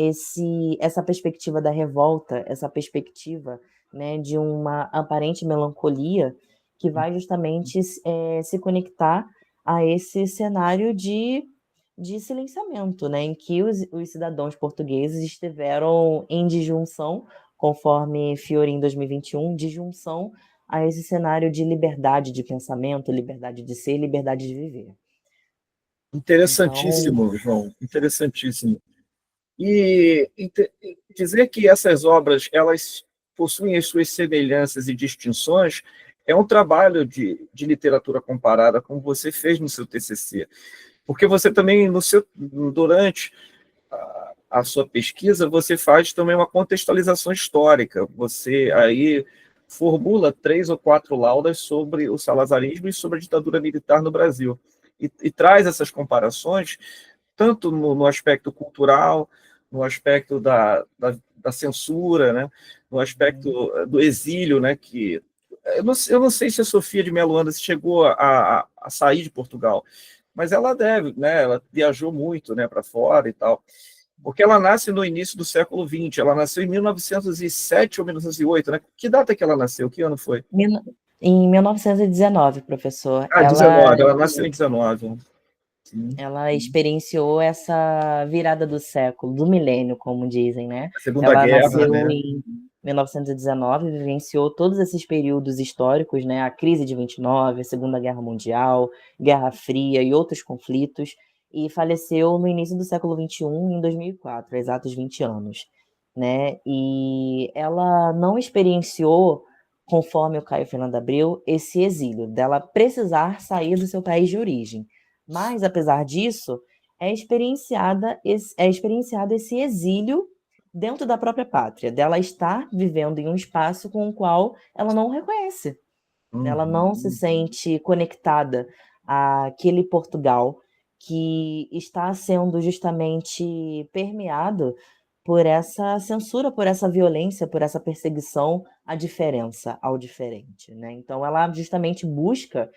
[SPEAKER 2] essa perspectiva da revolta, essa perspectiva, né, de uma aparente melancolia que vai justamente se conectar a esse cenário de silenciamento, né, em que os cidadãos portugueses estiveram em disjunção, conforme Fiori em 2021, disjunção a esse cenário de liberdade de pensamento, liberdade de ser, liberdade de viver. Então,
[SPEAKER 1] Interessantíssimo, João, interessantíssimo. E dizer que essas obras elas possuem as suas semelhanças e distinções é um trabalho de literatura comparada, como você fez no seu TCC. Porque você também, durante a sua pesquisa, você faz também uma contextualização histórica. Você aí formula 3 ou 4 laudas sobre o salazarismo e sobre a ditadura militar no Brasil. E traz essas comparações, tanto no aspecto cultural, no aspecto da censura, né? No aspecto do exílio, né? Que eu não sei se a Sofia de Melo Andas chegou a sair de Portugal, mas ela deve, né? Ela viajou muito, né, para fora e tal, porque ela nasce no início do século XX, ela nasceu em 1907 ou 1908, né? Que data que ela nasceu? Que ano foi?
[SPEAKER 2] Em 1919, professor,
[SPEAKER 1] Ah, 19, ela nasceu em 19. Sim.
[SPEAKER 2] ela experienciou essa virada do século, do milênio, como dizem, né?
[SPEAKER 1] A Segunda
[SPEAKER 2] Ela
[SPEAKER 1] Guerra,
[SPEAKER 2] nasceu
[SPEAKER 1] né?
[SPEAKER 2] em 1919, vivenciou todos esses períodos históricos, né? A crise de 29, a Segunda Guerra Mundial, Guerra Fria e outros conflitos, e faleceu no início do século XXI, em 2004, há exatos 20 anos, né? E ela não experienciou, conforme o Caio Fernando Abreu, esse exílio, dela precisar sair do seu país de origem. Mas, apesar disso, é experienciado esse exílio dentro da própria pátria, dela estar vivendo em um espaço com o qual ela não reconhece. Ela não se sente conectada àquele Portugal que está sendo justamente permeado por essa censura, por essa violência, por essa perseguição à diferença, ao diferente, né? Então, ela justamente busca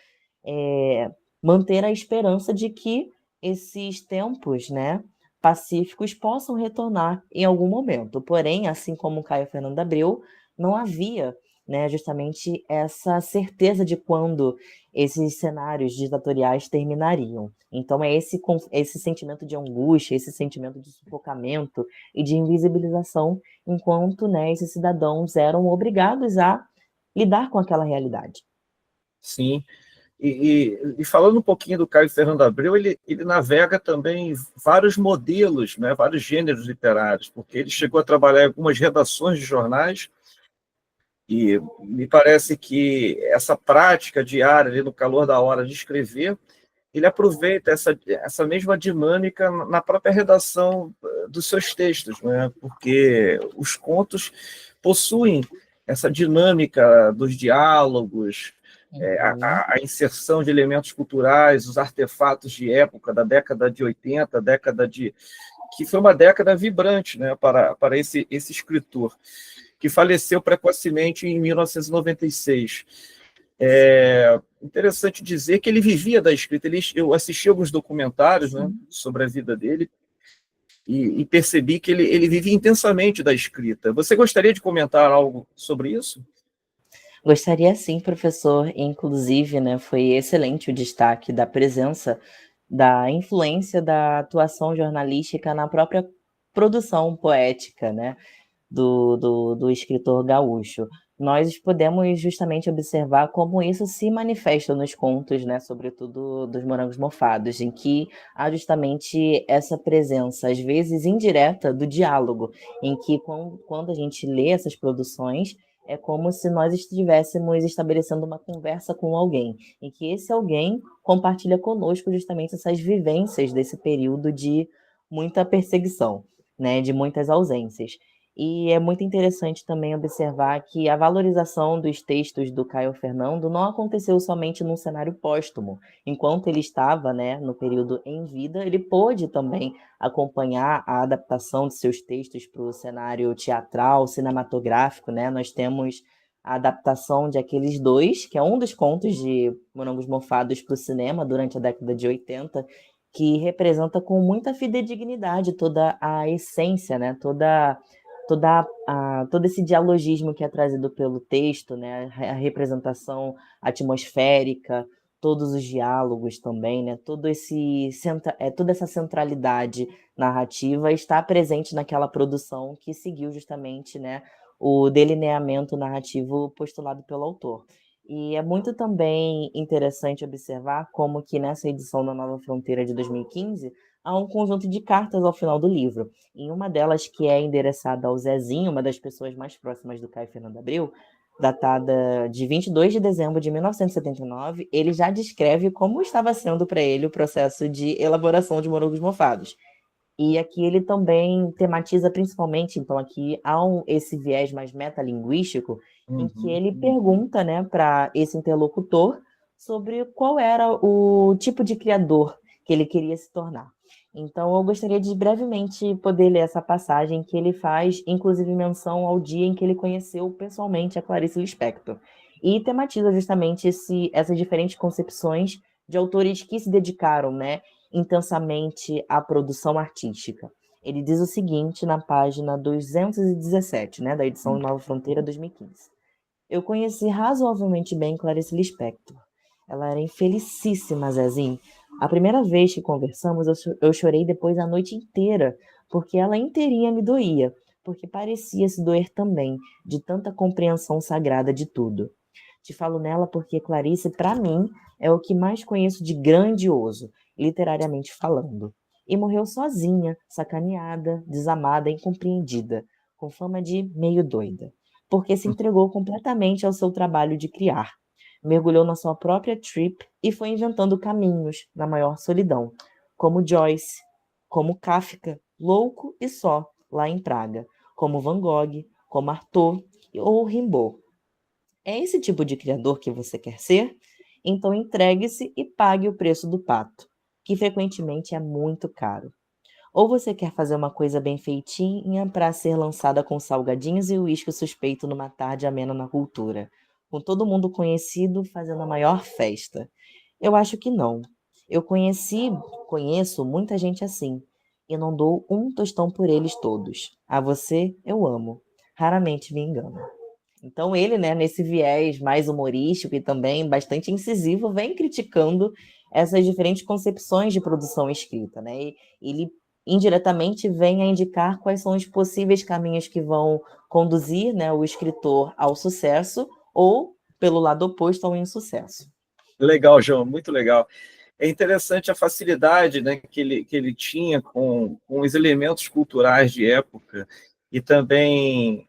[SPEAKER 2] é, manter a esperança de que esses tempos, né, pacíficos possam retornar em algum momento. Porém, assim como Caio Fernando Abreu, não havia, né, justamente essa certeza de quando esses cenários ditatoriais terminariam. Então é esse sentimento de angústia, esse sentimento de sufocamento e de invisibilização, enquanto, né, esses cidadãos eram obrigados a lidar com aquela realidade.
[SPEAKER 1] Sim. E falando um pouquinho do Caio Fernando Abreu, ele navega também vários modelos, né, vários gêneros literários, porque ele chegou a trabalhar em algumas redações de jornais, e me parece que essa prática diária, ali no calor da hora de escrever, ele aproveita essa mesma dinâmica na própria redação dos seus textos, né? Porque os contos possuem essa dinâmica dos diálogos, a inserção de elementos culturais, os artefatos de época da década de 80, que foi uma década vibrante, né, para esse escritor, que faleceu precocemente em 1996. É interessante dizer que ele vivia da escrita. Eu assisti alguns documentários, né, sobre a vida dele e percebi que ele vivia intensamente da escrita. Você gostaria de comentar algo sobre isso?
[SPEAKER 2] Gostaria sim, professor. Inclusive, né, foi excelente o destaque da presença, da influência da atuação jornalística na própria produção poética, né, do escritor gaúcho. Nós podemos justamente observar como isso se manifesta nos contos, né, sobretudo dos Morangos Mofados, em que há justamente essa presença, às vezes indireta, do diálogo, em que quando a gente lê essas produções, é como se nós estivéssemos estabelecendo uma conversa com alguém, em que esse alguém compartilha conosco justamente essas vivências desse período de muita perseguição, né, de muitas ausências. E é muito interessante também observar que a valorização dos textos do Caio Fernando não aconteceu somente num cenário póstumo. Enquanto ele estava, né, no período em vida, ele pôde também acompanhar a adaptação de seus textos para o cenário teatral, cinematográfico, né? Nós temos a adaptação de Aqueles Dois, que é um dos contos de Morangos Mofados para o cinema durante a década de 80, que representa com muita fidedignidade toda a essência, né? Todo esse dialogismo que é trazido pelo texto, né? A representação atmosférica, todos os diálogos também, né? Toda essa centralidade narrativa está presente naquela produção que seguiu justamente, né, o delineamento narrativo postulado pelo autor. E é muito também interessante observar como que nessa edição da Nova Fronteira de 2015 há um conjunto de cartas ao final do livro. Em uma delas, que é endereçada ao Zezinho, uma das pessoas mais próximas do Caio Fernando Abreu, datada de 22 de dezembro de 1979, ele já descreve como estava sendo para ele o processo de elaboração de Morangos Mofados. E aqui ele também tematiza principalmente, então aqui há esse viés mais metalinguístico, em que ele pergunta, né, para esse interlocutor sobre qual era o tipo de criador que ele queria se tornar. Então eu gostaria de brevemente poder ler essa passagem que ele faz, inclusive menção ao dia em que ele conheceu pessoalmente a Clarice Lispector, e tematiza justamente essas diferentes concepções de autores que se dedicaram, né, intensamente à produção artística. Ele diz o seguinte na página 217, né, da edição Nova Fronteira 2015. Eu conheci razoavelmente bem Clarice Lispector. Ela era infelicíssima, Zezinho. A primeira vez que conversamos, eu chorei depois a noite inteira, porque ela inteirinha me doía, porque parecia se doer também, de tanta compreensão sagrada de tudo. Te falo nela porque Clarice, para mim, é o que mais conheço de grandioso, literariamente falando. E morreu sozinha, sacaneada, desamada, incompreendida, com fama de meio doida, porque se entregou completamente ao seu trabalho de criar. Mergulhou na sua própria trip e foi inventando caminhos na maior solidão, como Joyce, como Kafka, louco e só, lá em Praga, como Van Gogh, como Artaud ou Rimbaud. É esse tipo de criador que você quer ser? Então entregue-se e pague o preço do pato, que frequentemente é muito caro. Ou você quer fazer uma coisa bem feitinha para ser lançada com salgadinhos e uísque suspeito numa tarde amena na cultura, com todo mundo conhecido fazendo a maior festa? Eu acho que não. Conheço muita gente assim, e não dou um tostão por eles todos. A você eu amo. Raramente me engano. Então ele, né, nesse viés mais humorístico e também bastante incisivo, vem criticando essas diferentes concepções de produção escrita, né? E ele indiretamente vem a indicar quais são os possíveis caminhos que vão conduzir, né, o escritor ao sucesso ou, pelo lado oposto, ao insucesso.
[SPEAKER 1] Legal, João, muito legal. É interessante a facilidade, né, que ele tinha com os elementos culturais de época e também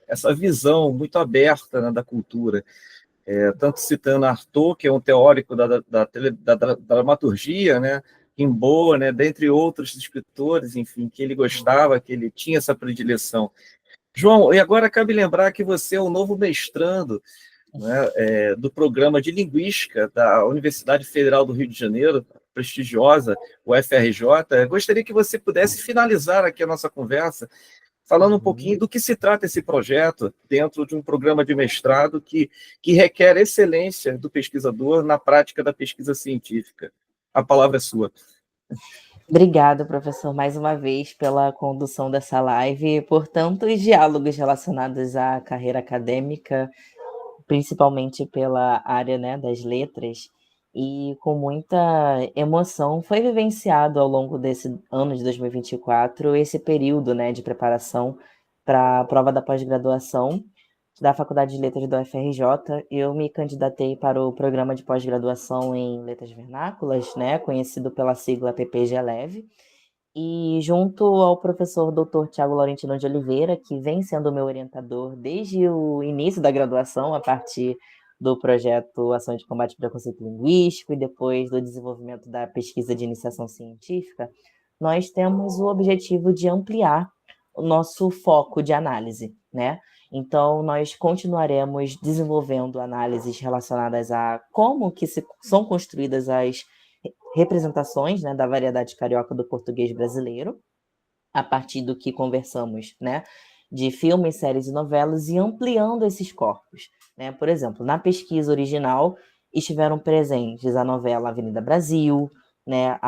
[SPEAKER 1] essa visão muito aberta, né, da cultura. Tanto citando Artaud, que é um teórico da dramaturgia, né, Rimbaud, né, dentre outros escritores, enfim, que ele gostava, que ele tinha essa predileção. João, e agora cabe lembrar que você é o novo mestrando, né, do programa de Linguística da Universidade Federal do Rio de Janeiro, prestigiosa, o FRJ. Eu gostaria que você pudesse finalizar aqui a nossa conversa falando um pouquinho do que se trata esse projeto dentro de um programa de mestrado que requer excelência do pesquisador na prática da pesquisa científica. A palavra é sua.
[SPEAKER 2] Obrigada, professor, mais uma vez pela condução dessa live e por tantos diálogos relacionados à carreira acadêmica, principalmente pela área, né, das letras, e com muita emoção foi vivenciado ao longo desse ano de 2024 esse período, né, de preparação para a prova da pós-graduação da Faculdade de Letras do UFRJ. Eu me candidatei para o programa de pós-graduação em Letras Vernáculas, né, conhecido pela sigla PPG-LEV, e junto ao professor Dr. Tiago Laurentino de Oliveira, que vem sendo meu orientador desde o início da graduação, a partir do projeto Ação de Combate ao Preconceito Linguístico e depois do desenvolvimento da pesquisa de iniciação científica, nós temos o objetivo de ampliar o nosso foco de análise, né? Então, nós continuaremos desenvolvendo análises relacionadas a como que são construídas as representações, né, da variedade carioca do português brasileiro, a partir do que conversamos, né, de filmes, séries e novelas, e ampliando esses corpos, né? Por exemplo, na pesquisa original estiveram presentes a novela Avenida Brasil, né,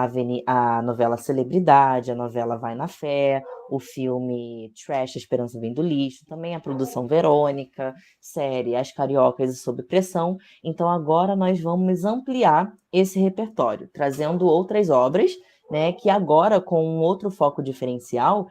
[SPEAKER 2] a novela Celebridade, a novela Vai na Fé, o filme Trash, A Esperança Vem do Lixo, também a produção Verônica, série As Cariocas e Sob Pressão. Então agora nós vamos ampliar esse repertório, trazendo outras obras, né, que agora com um outro foco diferencial,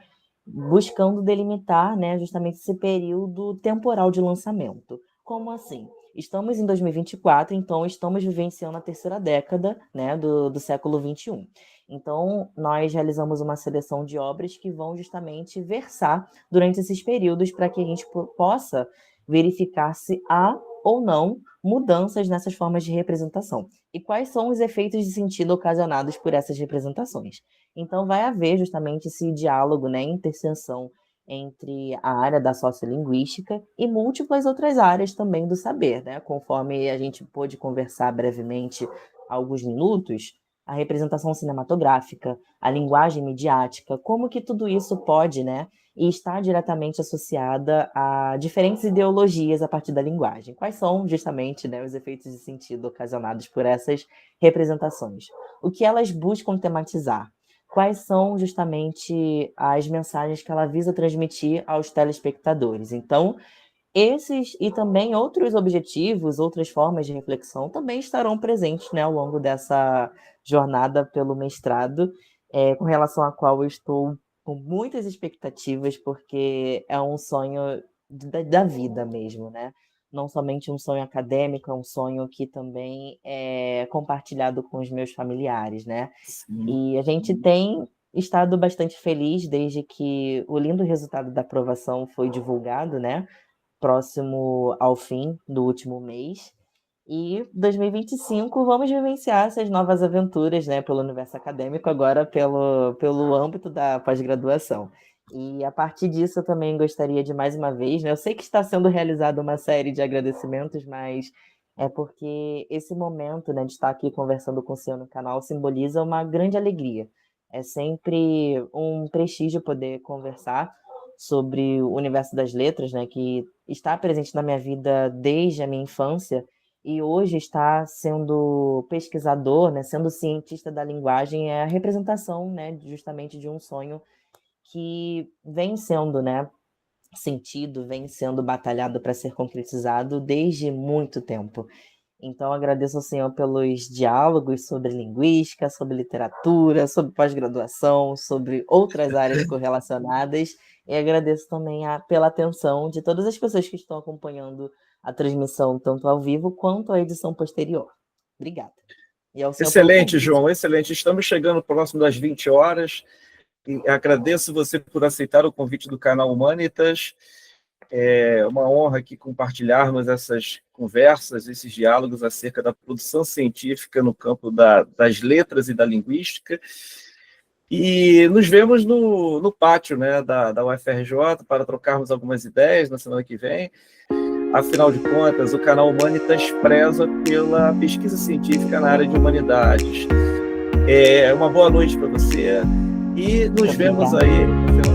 [SPEAKER 2] buscando delimitar, né, justamente esse período temporal de lançamento. Como assim? Estamos em 2024, então estamos vivenciando a terceira década, né, do século XXI. Então, nós realizamos uma seleção de obras que vão justamente versar durante esses períodos para que a gente possa verificar se há ou não mudanças nessas formas de representação e quais são os efeitos de sentido ocasionados por essas representações. Então, vai haver justamente esse diálogo, né, interseção entre a área da sociolinguística e múltiplas outras áreas também do saber, né? Conforme a gente pôde conversar brevemente há alguns minutos, a representação cinematográfica, a linguagem midiática, como que tudo isso pode, né, e está diretamente associada a diferentes ideologias a partir da linguagem. Quais são justamente, né, os efeitos de sentido ocasionados por essas representações? O que elas buscam tematizar? Quais são justamente as mensagens que ela visa transmitir aos telespectadores? Então, esses e também outros objetivos, outras formas de reflexão também estarão presentes, né, ao longo dessa jornada pelo mestrado, com relação à qual eu estou com muitas expectativas, porque é um sonho da vida mesmo, né? Não somente um sonho acadêmico, é um sonho que também é compartilhado com os meus familiares, né?
[SPEAKER 1] Sim.
[SPEAKER 2] E a gente tem estado bastante feliz desde que o lindo resultado da aprovação foi divulgado, né? Próximo ao fim do último mês. E 2025 vamos vivenciar essas novas aventuras, né, pelo universo acadêmico, agora pelo âmbito da pós-graduação. E a partir disso eu também gostaria de mais uma vez, né, eu sei que está sendo realizada uma série de agradecimentos, mas é porque esse momento, né, de estar aqui conversando com o senhor no canal simboliza uma grande alegria. É sempre um prestígio poder conversar sobre o universo das letras, né, que está presente na minha vida desde a minha infância e hoje está sendo pesquisador, né, sendo cientista da linguagem, é a representação, né, justamente de um sonho que vem sendo, né, sentido, vem sendo batalhado para ser concretizado desde muito tempo. Então, agradeço ao senhor pelos diálogos sobre linguística, sobre literatura, sobre pós-graduação, sobre outras áreas correlacionadas, e agradeço também pela atenção de todas as pessoas que estão acompanhando a transmissão, tanto ao vivo quanto a edição posterior. Obrigada. E ao senhor pelo
[SPEAKER 1] Excelente,
[SPEAKER 2] convite.
[SPEAKER 1] João, excelente. Estamos chegando próximo das 20 horas. E agradeço você por aceitar o convite do canal Humanitas. É uma honra aqui compartilharmos essas conversas, esses diálogos acerca da produção científica no campo das letras e da linguística. E nos vemos no pátio, né, da UFRJ para trocarmos algumas ideias na semana que vem. Afinal de contas, o canal Humanitas preza pela pesquisa científica na área de humanidades. Uma boa noite para você e nos vemos aí no final